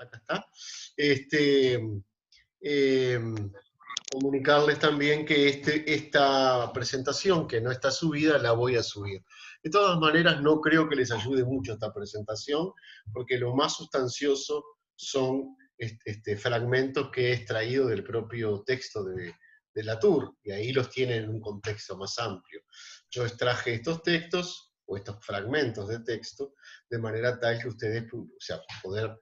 acá está. Este, eh, Comunicarles también que esta presentación, que no está subida, la voy a subir. De todas maneras, no creo que les ayude mucho esta presentación, porque lo más sustancioso son fragmentos que he extraído del propio texto de Latour, y ahí los tienen en un contexto más amplio. Yo extraje estos textos, o estos fragmentos de texto, de manera tal que ustedes, o sea, poder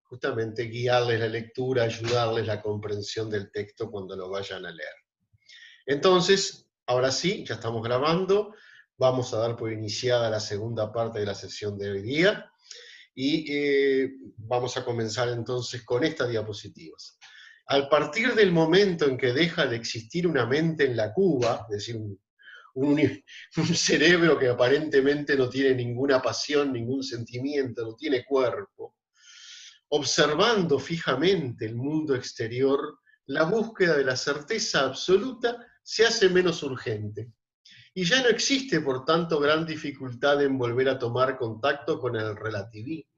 justamente guiarles la lectura, ayudarles la comprensión del texto cuando lo vayan a leer. Entonces, ahora sí, ya estamos grabando, vamos a dar por iniciada la segunda parte de la sesión de hoy día, y vamos a comenzar entonces con estas diapositivas. Al partir del momento en que deja de existir una mente en la cuba, es decir, un cerebro que aparentemente no tiene ninguna pasión, ningún sentimiento, no tiene cuerpo, observando fijamente el mundo exterior, la búsqueda de la certeza absoluta se hace menos urgente. Y ya no existe, por tanto, gran dificultad en volver a tomar contacto con el relativismo.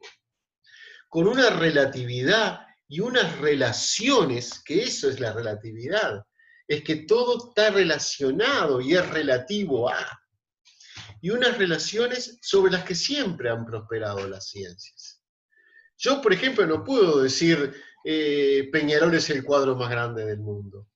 Con una relatividad y unas relaciones, que eso es la relatividad, es que todo está relacionado y es relativo a, y unas relaciones sobre las que siempre han prosperado las ciencias. Yo, por ejemplo, no puedo decir Peñarol es el cuadro más grande del mundo.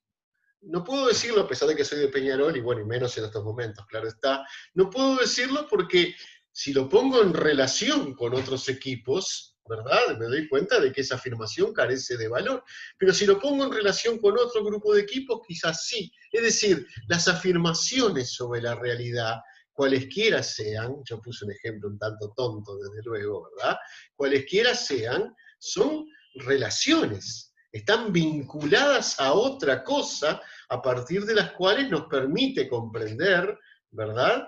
No puedo decirlo a pesar de que soy de Peñarol, y bueno, y menos en estos momentos, claro está. No puedo decirlo porque si lo pongo en relación con otros equipos, ¿verdad? Me doy cuenta de que esa afirmación carece de valor. Pero si lo pongo en relación con otro grupo de equipos, quizás sí. Es decir, las afirmaciones sobre la realidad, cualesquiera sean, yo puse un ejemplo un tanto tonto, desde luego, ¿verdad? Cualesquiera sean, son relaciones, están vinculadas a otra cosa a partir de las cuales nos permite comprender, ¿verdad?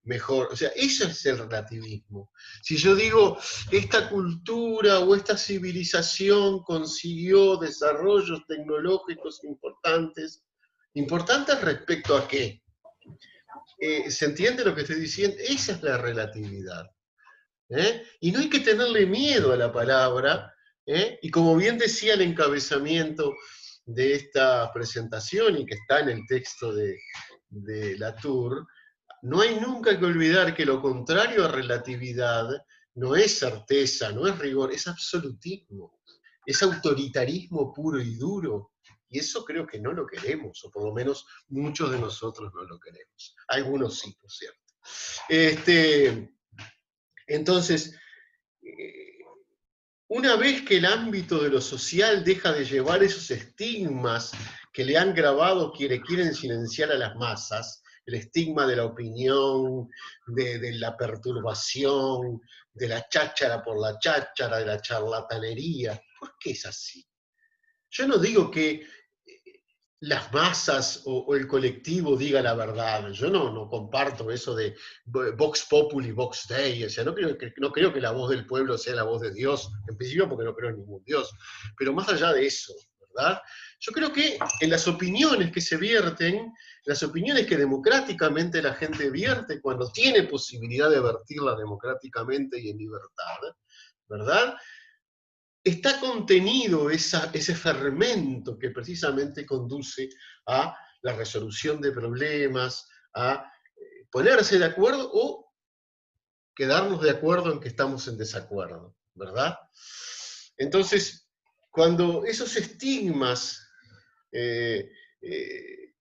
Mejor, o sea, eso es el relativismo. Si yo digo, esta cultura o esta civilización consiguió desarrollos tecnológicos importantes, ¿importantes respecto a qué? ¿Se entiende lo que estoy diciendo? Esa es la relatividad. Y no hay que tenerle miedo a la palabra, y como bien decía el encabezamiento de esta presentación y que está en el texto de Latour, no hay nunca que olvidar que lo contrario a relatividad no es certeza, no es rigor, es absolutismo, es autoritarismo puro y duro. Y eso creo que no lo queremos, o por lo menos muchos de nosotros no lo queremos. Algunos sí, por cierto. Entonces, una vez que el ámbito de lo social deja de llevar esos estigmas que le han grabado quienes quieren silenciar a las masas, el estigma de la opinión, de la perturbación, de la cháchara por la cháchara, de la charlatanería, ¿por qué es así? Yo no digo que las masas o el colectivo diga la verdad. Yo no comparto eso de Vox Populi, Vox Dei. O sea, no creo que la voz del pueblo sea la voz de Dios, en principio porque no creo en ningún Dios. Pero más allá de eso, ¿verdad? Yo creo que en las opiniones que se vierten, las opiniones que democráticamente la gente vierte, cuando tiene posibilidad de vertirla democráticamente y en libertad, ¿verdad? Está contenido ese fermento que precisamente conduce a la resolución de problemas, a ponerse de acuerdo o quedarnos de acuerdo en que estamos en desacuerdo, ¿verdad? Entonces, cuando esos estigmas eh, eh,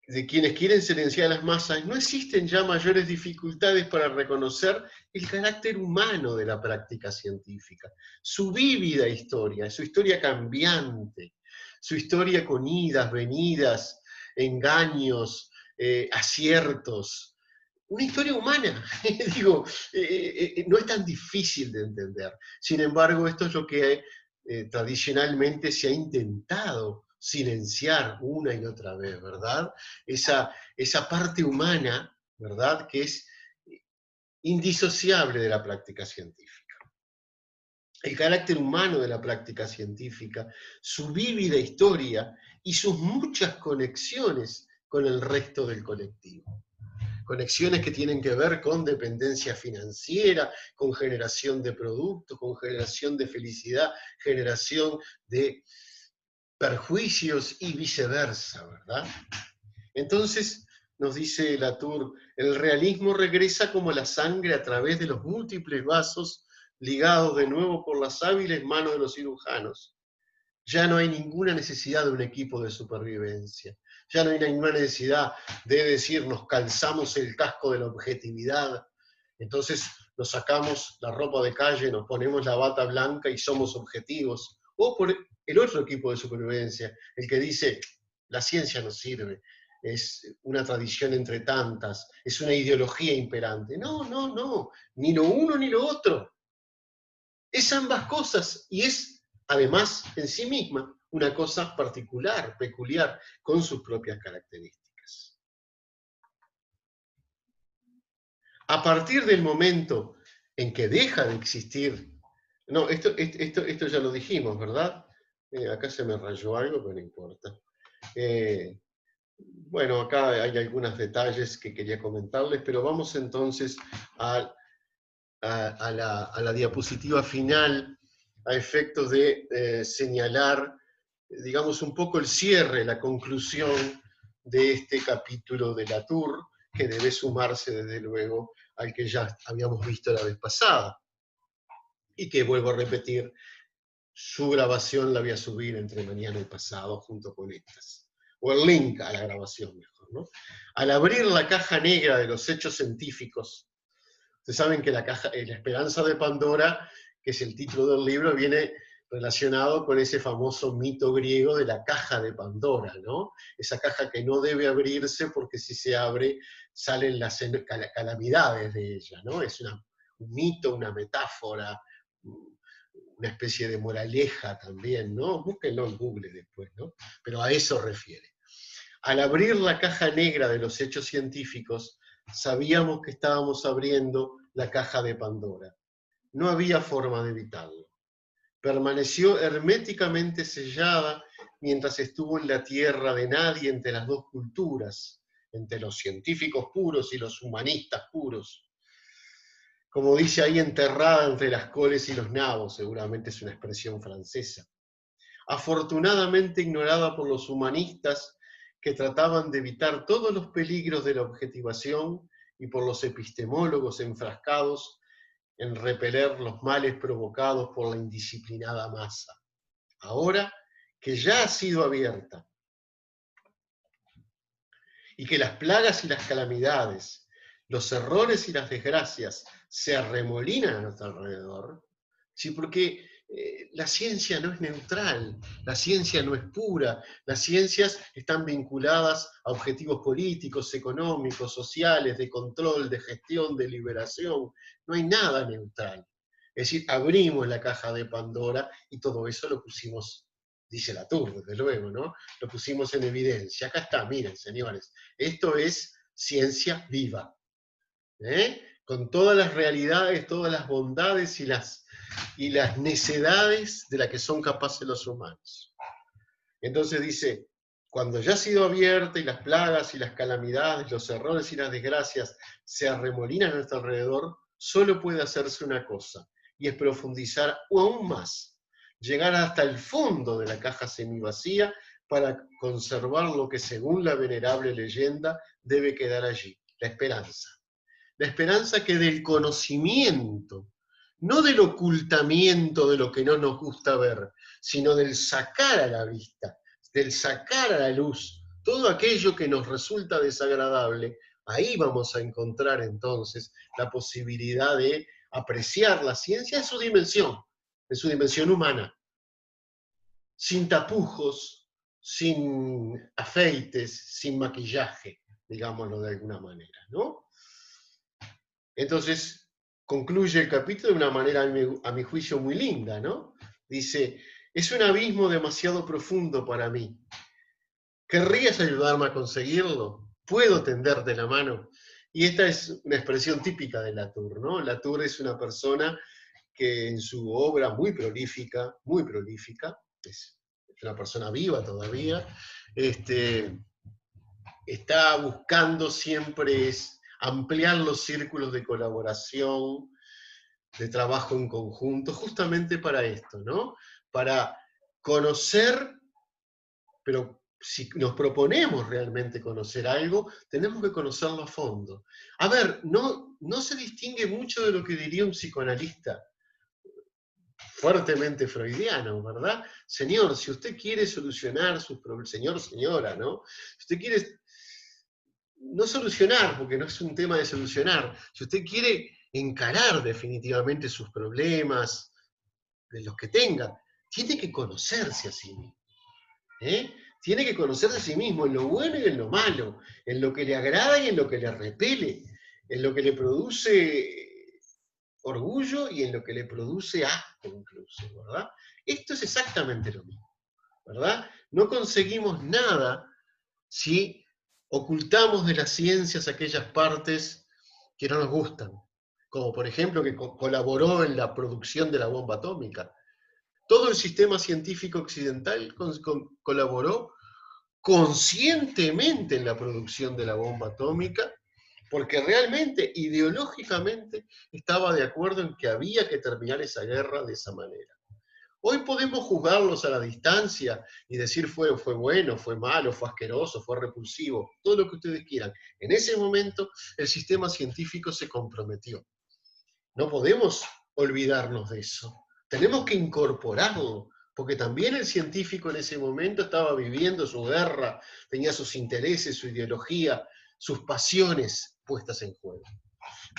de quienes quieren silenciar a las masas, no existen ya mayores dificultades para reconocer el carácter humano de la práctica científica, su vívida historia, su historia cambiante, su historia con idas, venidas, engaños, aciertos, una historia humana, digo, no es tan difícil de entender. Sin embargo, esto es lo que tradicionalmente se ha intentado silenciar una y otra vez, ¿verdad? Esa parte humana, ¿verdad?, que es indisociable de la práctica científica. El carácter humano de la práctica científica, su vívida historia y sus muchas conexiones con el resto del colectivo. conexiones que tienen que ver con dependencia financiera, con generación de productos, con generación de felicidad, generación de perjuicios y viceversa, ¿verdad? Entonces, nos dice Latour, el realismo regresa como la sangre a través de los múltiples vasos ligados de nuevo por las hábiles manos de los cirujanos. Ya no hay ninguna necesidad de un equipo de supervivencia. Ya no hay ninguna necesidad de decir nos calzamos el casco de la objetividad. Entonces nos sacamos la ropa de calle, nos ponemos la bata blanca y somos objetivos. O por el otro equipo de supervivencia, el que dice la ciencia no sirve, es una tradición entre tantas, es una ideología imperante. No, no, no, ni lo uno ni lo otro. Es ambas cosas y es, además, en sí misma, una cosa particular, peculiar, con sus propias características. A partir del momento en que deja de existir, no, esto ya lo dijimos, ¿verdad? Acá se me rayó algo, pero no importa. Bueno, acá hay algunos detalles que quería comentarles, pero vamos entonces a la diapositiva final, a efectos de señalar, digamos, un poco el cierre, la conclusión de este capítulo de Latour, que debe sumarse, desde luego, al que ya habíamos visto la vez pasada. Y que, vuelvo a repetir, su grabación la voy a subir entre mañana y pasado, junto con estas. O el link a la grabación, mejor, ¿no? Al abrir la caja negra de los hechos científicos, ustedes saben que la esperanza de Pandora, que es el título del libro, viene relacionado con ese famoso mito griego de la caja de Pandora, ¿no? Esa caja que no debe abrirse porque si se abre salen las calamidades de ella, ¿no? Es un mito, una metáfora, una especie de moraleja también, ¿no? Búsquenlo en Google después, ¿no? Pero a eso refiere. Al abrir la caja negra de los hechos científicos, sabíamos que estábamos abriendo la caja de Pandora. No había forma de evitarlo. Permaneció herméticamente sellada mientras estuvo en la tierra de nadie entre las dos culturas, entre los científicos puros y los humanistas puros. Como dice ahí, enterrada entre las coles y los nabos, seguramente es una expresión francesa. Afortunadamente ignorada por los humanistas que trataban de evitar todos los peligros de la objetivación y por los epistemólogos enfrascados en repeler los males provocados por la indisciplinada masa. Ahora que ya ha sido abierta y que las plagas y las calamidades, los errores y las desgracias se arremolinan a nuestro alrededor, ¿sí? Porque la ciencia no es neutral, la ciencia no es pura, las ciencias están vinculadas a objetivos políticos, económicos, sociales, de control, de gestión, de liberación, no hay nada neutral. Es decir, abrimos la caja de Pandora y todo eso lo pusimos, dice Latour, desde luego, ¿no? Lo pusimos en evidencia. Acá está, miren, señores, esto es ciencia viva, con todas las realidades, todas las bondades y las necedades de las que son capaces los humanos. Entonces dice, cuando ya ha sido abierta y las plagas y las calamidades, los errores y las desgracias se arremolinan a nuestro alrededor, solo puede hacerse una cosa, y es profundizar aún más, llegar hasta el fondo de la caja semivacía para conservar lo que según la venerable leyenda debe quedar allí, la esperanza. La esperanza que del conocimiento, no del ocultamiento de lo que no nos gusta ver, sino del sacar a la vista, del sacar a la luz todo aquello que nos resulta desagradable, ahí vamos a encontrar entonces la posibilidad de apreciar la ciencia en su dimensión humana, sin tapujos, sin afeites, sin maquillaje, digámoslo de alguna manera, ¿no? Entonces, concluye el capítulo de una manera, a mi juicio, muy linda, ¿no? Dice, es un abismo demasiado profundo para mí. ¿Querrías ayudarme a conseguirlo? ¿Puedo tenderte la mano? Y esta es una expresión típica de Latour, ¿no? Latour es una persona que en su obra muy prolífica, es una persona viva todavía, está buscando siempre ampliar los círculos de colaboración, de trabajo en conjunto, justamente para esto, ¿no? Para conocer, pero si nos proponemos realmente conocer algo, tenemos que conocerlo a fondo. A ver, no se distingue mucho de lo que diría un psicoanalista fuertemente freudiano, ¿verdad? Señor, si usted quiere solucionar sus problemas, señor, señora, ¿no? Si usted quiere, no solucionar, porque no es un tema de solucionar, si usted quiere encarar definitivamente sus problemas, de los que tenga, tiene que conocerse a sí mismo. ¿Eh? Tiene que conocerse a sí mismo en lo bueno y en lo malo, en lo que le agrada y en lo que le repele, en lo que le produce orgullo y en lo que le produce asco incluso, ¿verdad? Esto es exactamente lo mismo, ¿verdad? No conseguimos nada si ocultamos de las ciencias aquellas partes que no nos gustan, como por ejemplo que colaboró en la producción de la bomba atómica. Todo el sistema científico occidental colaboró conscientemente en la producción de la bomba atómica, porque realmente, ideológicamente, estaba de acuerdo en que había que terminar esa guerra de esa manera. Hoy podemos juzgarlos a la distancia y decir fue bueno, fue malo, fue asqueroso, fue repulsivo, todo lo que ustedes quieran. En ese momento el sistema científico se comprometió. No podemos olvidarnos de eso. Tenemos que incorporarlo, porque también el científico en ese momento estaba viviendo su guerra, tenía sus intereses, su ideología, sus pasiones puestas en juego.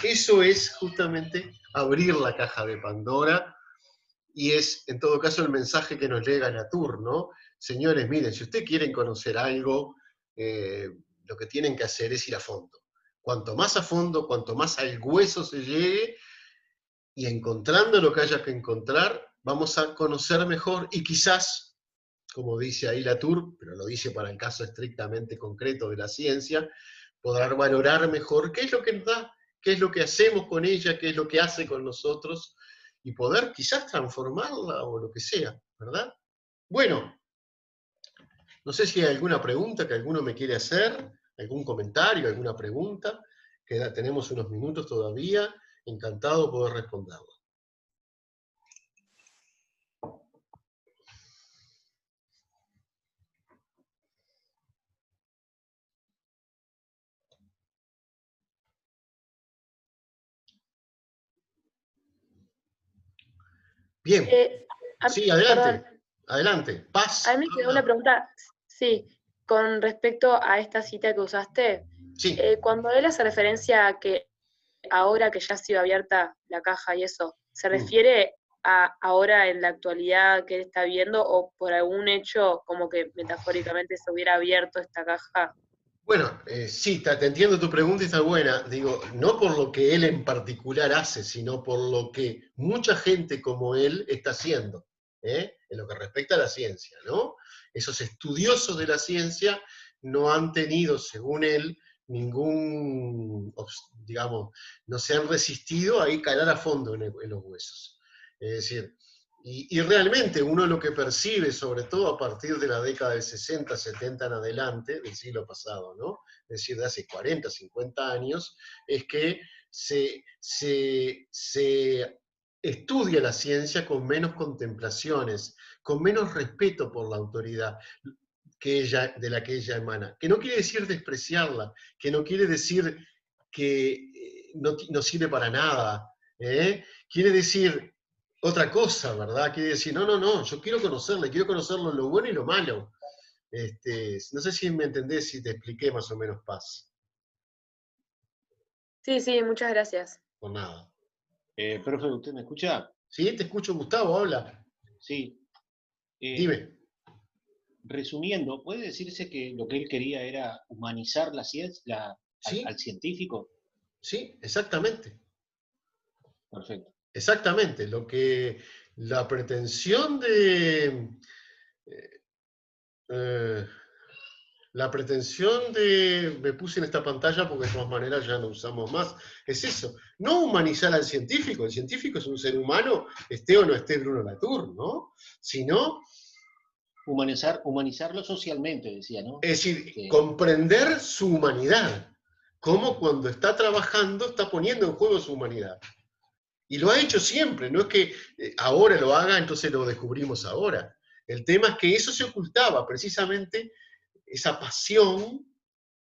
Eso es justamente abrir la caja de Pandora y es, en todo caso, el mensaje que nos llega a Latour, ¿no? Señores, miren, si ustedes quieren conocer algo, lo que tienen que hacer es ir a fondo. Cuanto más a fondo, cuanto más al hueso se llegue, y encontrando lo que haya que encontrar, vamos a conocer mejor y quizás, como dice ahí Latour, pero lo dice para el caso estrictamente concreto de la ciencia, podrá valorar mejor qué es lo que nos da, qué es lo que hacemos con ella, qué es lo que hace con nosotros, y poder quizás transformarla o lo que sea, ¿verdad? Bueno, no sé si hay alguna pregunta que alguno me quiere hacer, algún comentario, alguna pregunta, que tenemos unos minutos todavía, encantado de poder responderla. Bien, sí, Perdón, adelante, adelante, a Paz, mí me quedó una habla. pregunta, sí, con respecto a esta cita que usaste. Sí, Cuando él hace referencia a que ahora que ya ha sido abierta la caja y eso, ¿se mm. refiere a ahora en la actualidad que él está viendo o por algún hecho como que metafóricamente se hubiera abierto esta caja? Bueno, sí, te entiendo tu pregunta y está buena. Digo, no por lo que él en particular hace, sino por lo que mucha gente como él está haciendo, en lo que respecta a la ciencia, ¿no? Esos estudiosos de la ciencia no han tenido, según él, ningún, digamos, no se han resistido a ir calar a fondo en los huesos. Es decir, y realmente uno lo que percibe, sobre todo a partir de la década del 60, 70 en adelante, del siglo pasado, ¿no? Es decir, de hace 40, 50 años, es que se estudia la ciencia con menos contemplaciones, con menos respeto por la autoridad de la que ella emana. Que no quiere decir despreciarla, que no quiere decir que no sirve para nada. Quiere decir otra cosa, ¿verdad? Quiere decir, no, yo quiero conocerlo en lo bueno y lo malo. No sé si me entendés, si te expliqué más o menos, Paz. Sí, sí, muchas gracias. Por nada. Profe, ¿usted me escucha? Sí, te escucho, Gustavo, habla. Sí. Dime. Resumiendo, ¿puede decirse que lo que él quería era humanizar la ciencia, Sí, al científico? sí, exactamente. Perfecto. Exactamente. La pretensión de... eh, La pretensión me puse en esta pantalla porque de todas maneras ya no usamos más, es eso, no humanizar al científico, el científico es un ser humano, esté o no esté Bruno Latour, ¿no? Sino, Humanizarlo socialmente, decía, ¿no? es decir, Sí. comprender su humanidad, cómo cuando está trabajando está poniendo en juego su humanidad. Y lo ha hecho siempre, no es que ahora lo haga, entonces lo descubrimos ahora. El tema es que eso se ocultaba, precisamente esa pasión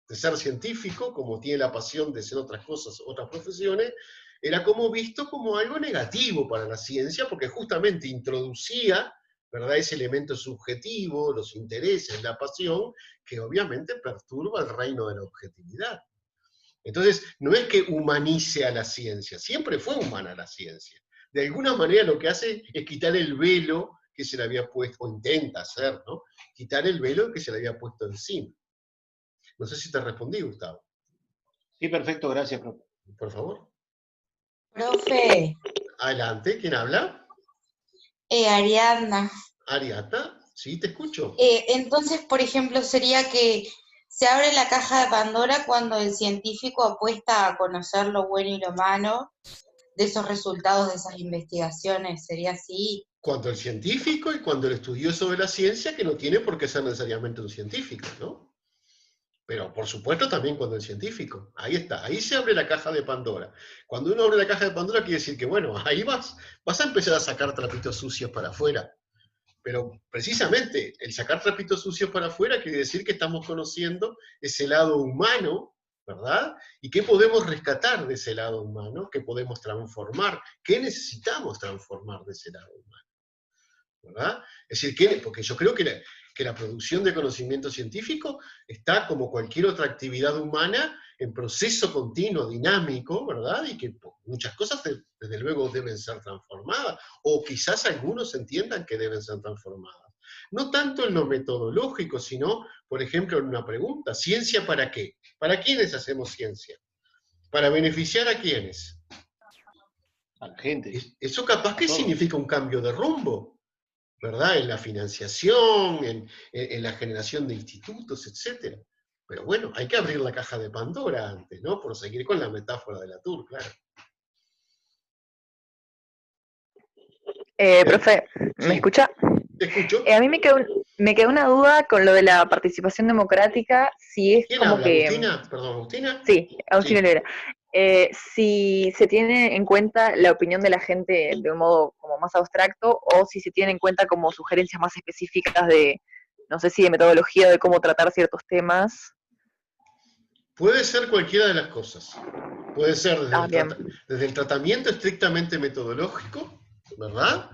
de ser científico, como tiene la pasión de ser otras cosas, otras profesiones, era como visto como algo negativo para la ciencia, porque justamente introducía, ¿verdad?, ese elemento subjetivo, los intereses, la pasión, que obviamente perturba el reino de la objetividad. Entonces, no es que humanice a la ciencia, siempre fue humana la ciencia. De alguna manera lo que hace es quitar el velo que se le había puesto, o intenta hacer, ¿no? Quitar el velo que se le había puesto encima. No sé si te respondí, Gustavo. Sí, perfecto, gracias, profe. Por favor. Profe, Adelante, ¿quién habla? Ariadna. Ariata, sí, te escucho. Entonces, por ejemplo, sería que se abre la caja de Pandora cuando el científico apuesta a conocer lo bueno y lo malo de esos resultados de esas investigaciones. ¿Sería así? Cuando el científico y cuando el estudioso de la ciencia, que no tiene por qué ser necesariamente un científico, ¿no? Pero por supuesto también cuando el científico. Ahí está, ahí se abre la caja de Pandora. Cuando uno abre la caja de Pandora quiere decir que, bueno, ahí vas a empezar a sacar trapitos sucios para afuera. Pero precisamente el sacar trapitos sucios para afuera quiere decir que estamos conociendo ese lado humano, ¿verdad? ¿Y qué podemos rescatar de ese lado humano? ¿Qué podemos transformar? ¿Qué necesitamos transformar de ese lado humano? ¿Verdad? Es decir, porque yo creo que la producción de conocimiento científico está, como cualquier otra actividad humana, en proceso continuo, dinámico, ¿verdad? Y que muchas cosas, desde luego, deben ser transformadas, o quizás algunos entiendan que deben ser transformadas. No tanto en lo metodológico, sino, por ejemplo, en una pregunta: ¿ciencia para qué? ¿Para quiénes hacemos ciencia? ¿Para beneficiar a quiénes? A la gente. Eso capaz que significa un cambio de rumbo, ¿verdad? En la financiación, en la generación de institutos, etc. Pero bueno, hay que abrir la caja de Pandora antes, ¿no? Por seguir con la metáfora de la Tour, claro. Profe, ¿me Sí. escucha? Te escucho. A mí me quedó una duda con lo de la participación democrática, si es ¿Quién como habla? que... ¿Agustina? Perdón, ¿Agustina? Sí, Agustina Sí. Olivera. Si se tiene en cuenta la opinión de la gente de un modo como más abstracto, o si se tiene en cuenta como sugerencias más específicas de, no sé si de metodología, de cómo tratar ciertos temas. Puede ser cualquiera de las cosas. Puede ser Bien. desde el tratamiento estrictamente metodológico, ¿verdad?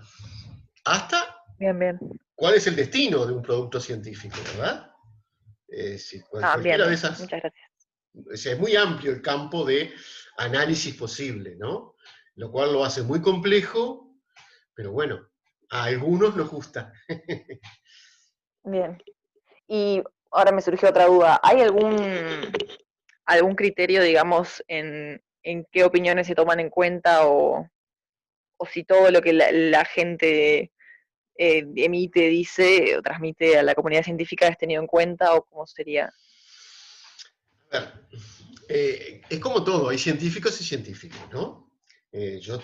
Hasta Bien. cuál es el destino de un producto científico, ¿verdad? Cualquiera Bien. de esas. Muchas gracias. O sea, es muy amplio el campo de análisis posible, ¿no? Lo cual lo hace muy complejo, pero bueno, a algunos nos gusta. Bien. Y ahora me surgió otra duda. ¿Hay algún criterio, digamos, en qué opiniones se toman en cuenta o si todo lo que la gente emite, dice o transmite a la comunidad científica es tenido en cuenta, o cómo sería? A ver, es como todo, hay científicos y científicos, ¿no? Yo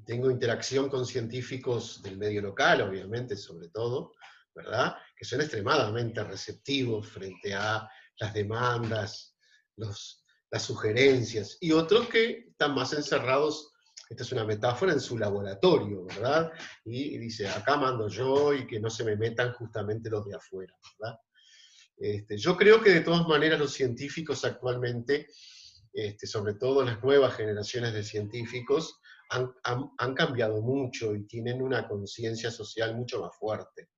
tengo interacción con científicos del medio local, obviamente, sobre todo, ¿verdad? Que son extremadamente receptivos frente a las demandas, las sugerencias, y otros que están más encerrados, esta es una metáfora, en su laboratorio, ¿verdad? Y dice, acá mando yo y que no se me metan justamente los de afuera, ¿verdad? Yo creo que de todas maneras los científicos actualmente, sobre todo las nuevas generaciones de científicos, han cambiado mucho y tienen una conciencia social mucho más fuerte.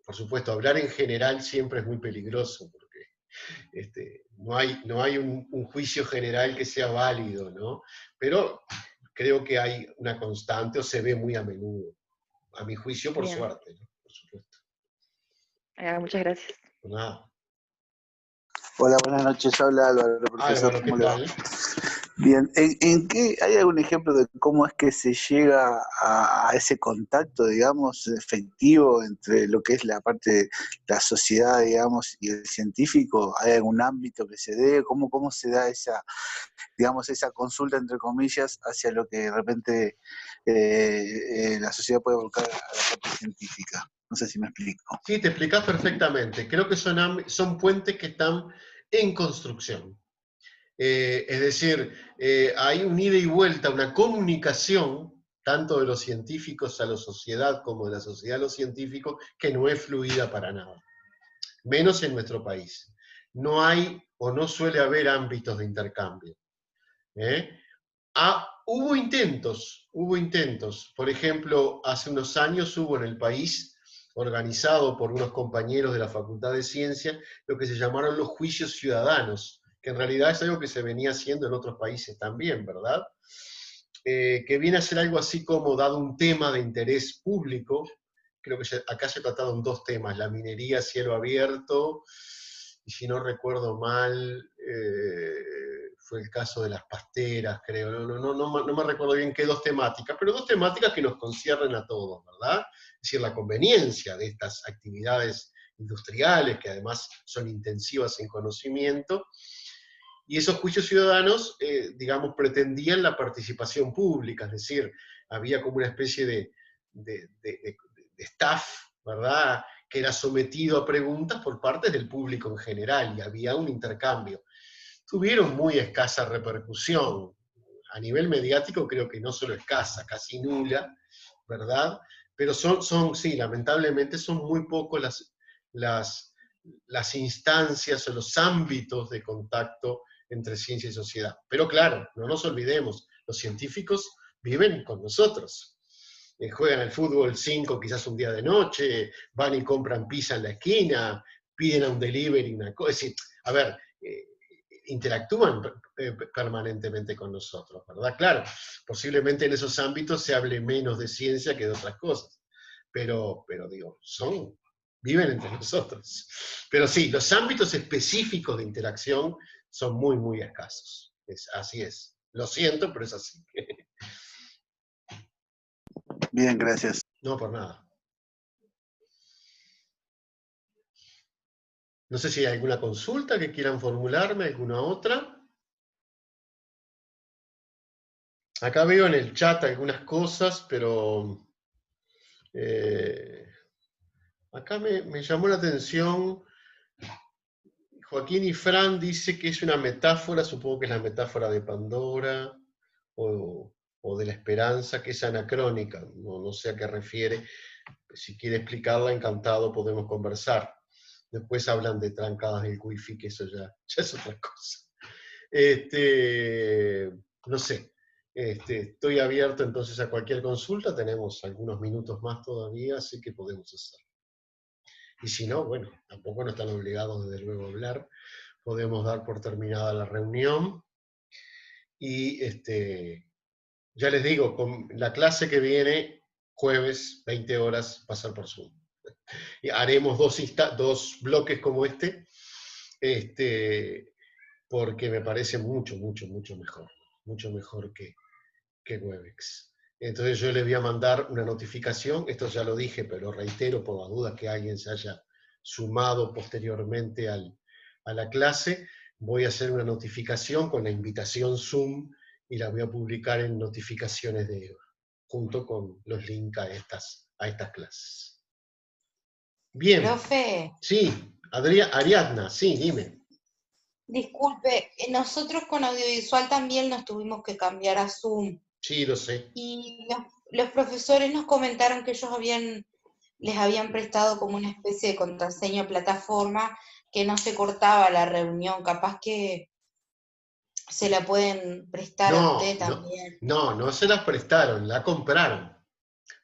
Por supuesto, hablar en general siempre es muy peligroso, porque no hay un juicio general que sea válido, ¿no? Pero creo que hay una constante, o se ve muy a menudo, a mi juicio, por Bien. suerte, ¿no? Por supuesto. Muchas gracias. Por nada. Hola, buenas noches. Habla Álvaro, profesor. Álvaro, ¿qué ¿Cómo le va? tal? Bien, ¿en qué hay algún ejemplo de cómo es que se llega a ese contacto, digamos, efectivo entre lo que es la parte de la sociedad, digamos, y el científico? ¿Hay algún ámbito que se dé? ¿Cómo se da esa, digamos, esa consulta, entre comillas, hacia lo que de repente la sociedad puede volcar a la parte científica? No sé si me explico. Sí, te explicas perfectamente. Creo que son puentes que están en construcción. Es decir, hay un ida y vuelta, una comunicación, tanto de los científicos a la sociedad como de la sociedad a los científicos, que no es fluida para nada, menos en nuestro país. No hay o no suele haber ámbitos de intercambio. Hubo intentos. Por ejemplo, hace unos años hubo en el país, organizado por unos compañeros de la Facultad de Ciencias, lo que se llamaron los juicios ciudadanos, que en realidad es algo que se venía haciendo en otros países también, ¿verdad? Que viene a ser algo así como, dado un tema de interés público, creo que acá se trataron dos temas, la minería a cielo abierto, y si no recuerdo mal, fue el caso de las pasteras, creo, no me recuerdo bien qué dos temáticas, pero dos temáticas que nos conciernen a todos, ¿verdad? Es decir, la conveniencia de estas actividades industriales, que además son intensivas en conocimiento, y esos juicios ciudadanos, digamos, pretendían la participación pública, es decir, había como una especie de staff, ¿verdad?, que era sometido a preguntas por parte del público en general, y había un intercambio. Tuvieron muy escasa repercusión. A nivel mediático creo que no solo escasa, casi nula, ¿verdad? Pero sí, lamentablemente son muy pocos las instancias o los ámbitos de contacto entre ciencia y sociedad. Pero claro, no nos olvidemos, los científicos viven con nosotros. Juegan al fútbol 5 quizás un día de noche, van y compran pizza en la esquina, piden a un delivery una cosa. Es decir, a ver, interactúan permanentemente con nosotros, ¿verdad? Claro, posiblemente en esos ámbitos se hable menos de ciencia que de otras cosas, pero digo, viven entre nosotros. Pero sí, los ámbitos específicos de interacción son muy, muy escasos. Así es. Lo siento, pero es así. Bien, gracias. No, por nada. No sé si hay alguna consulta que quieran formularme, alguna otra. Acá veo en el chat algunas cosas, pero acá me llamó la atención. Joaquín y Fran dice que es una metáfora, supongo que es la metáfora de Pandora o de la esperanza, que es anacrónica. No sé a qué refiere. Si quiere explicarla, encantado, podemos conversar. Después hablan de trancadas del wifi, que eso ya es otra cosa. No sé. Estoy abierto entonces a cualquier consulta, tenemos algunos minutos más todavía, así que podemos hacer. Y si no, bueno, tampoco no están obligados desde luego a hablar, podemos dar por terminada la reunión. Y ya les digo, con la clase que viene, jueves, 20 horas, pasar por Zoom. Y haremos dos bloques como porque me parece mucho mejor que Webex. Entonces yo les voy a mandar una notificación, esto ya lo dije, pero lo reitero por la duda que alguien se haya sumado posteriormente a la clase, voy a hacer una notificación con la invitación Zoom y la voy a publicar en notificaciones de Eva, junto con los links a estas clases. Bien. Profe. Sí, Ariadna, sí, dime. Disculpe, nosotros con audiovisual también nos tuvimos que cambiar a Zoom. Sí, lo sé. Y los profesores nos comentaron que ellos les habían prestado como una especie de contraseña plataforma que no se cortaba la reunión. Capaz que se la pueden prestar a usted también. No se las prestaron, la compraron.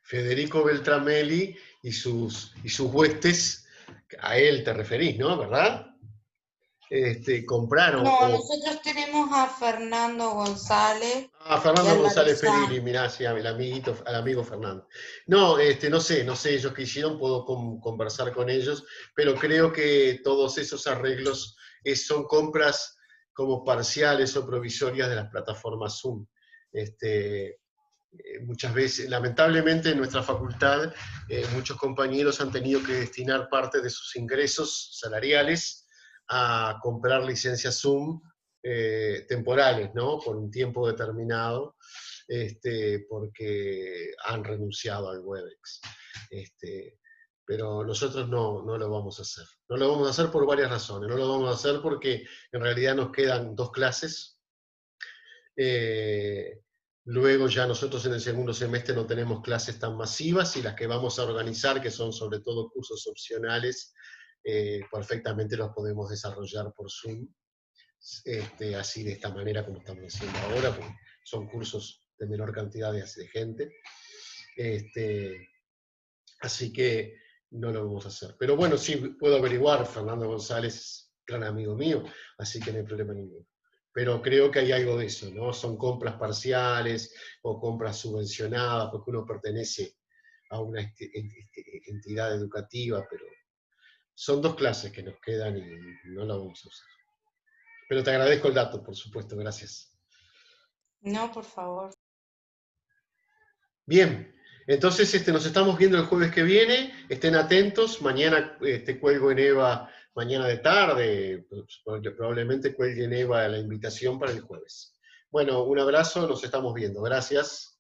Federico Beltramelli y sus huestes, a él te referís, ¿no? ¿Verdad? Compraron. No, nosotros tenemos a Fernando González. Fernando González Perilli, mirá, sí, al amigo Fernando. No sé ellos qué hicieron, puedo conversar con ellos, pero creo que todos esos arreglos son compras como parciales o provisorias de las plataformas Zoom. Muchas veces, lamentablemente en nuestra facultad, muchos compañeros han tenido que destinar parte de sus ingresos salariales a comprar licencias Zoom temporales, ¿no? Por un tiempo determinado, porque han renunciado al Webex. pero nosotros no lo vamos a hacer. No lo vamos a hacer por varias razones. No lo vamos a hacer porque en realidad nos quedan 2 clases. Luego ya nosotros en el segundo semestre no tenemos clases tan masivas, y las que vamos a organizar, que son sobre todo cursos opcionales, perfectamente los podemos desarrollar por Zoom, así de esta manera como estamos haciendo ahora, porque son cursos de menor cantidad de gente. Así que no lo vamos a hacer. Pero bueno, sí puedo averiguar. Fernando González es gran amigo mío, así que no hay problema ninguno. Pero creo que hay algo de eso, ¿no? Son compras parciales o compras subvencionadas, porque uno pertenece a una entidad educativa, pero son 2 clases que nos quedan y no las vamos a usar. Pero te agradezco el dato, por supuesto, gracias. No, por favor. Bien, entonces nos estamos viendo el jueves que viene, estén atentos, mañana cuelgo en EVA, mañana de tarde, probablemente cuelgue en EVA la invitación para el jueves. Bueno, un abrazo, nos estamos viendo, gracias.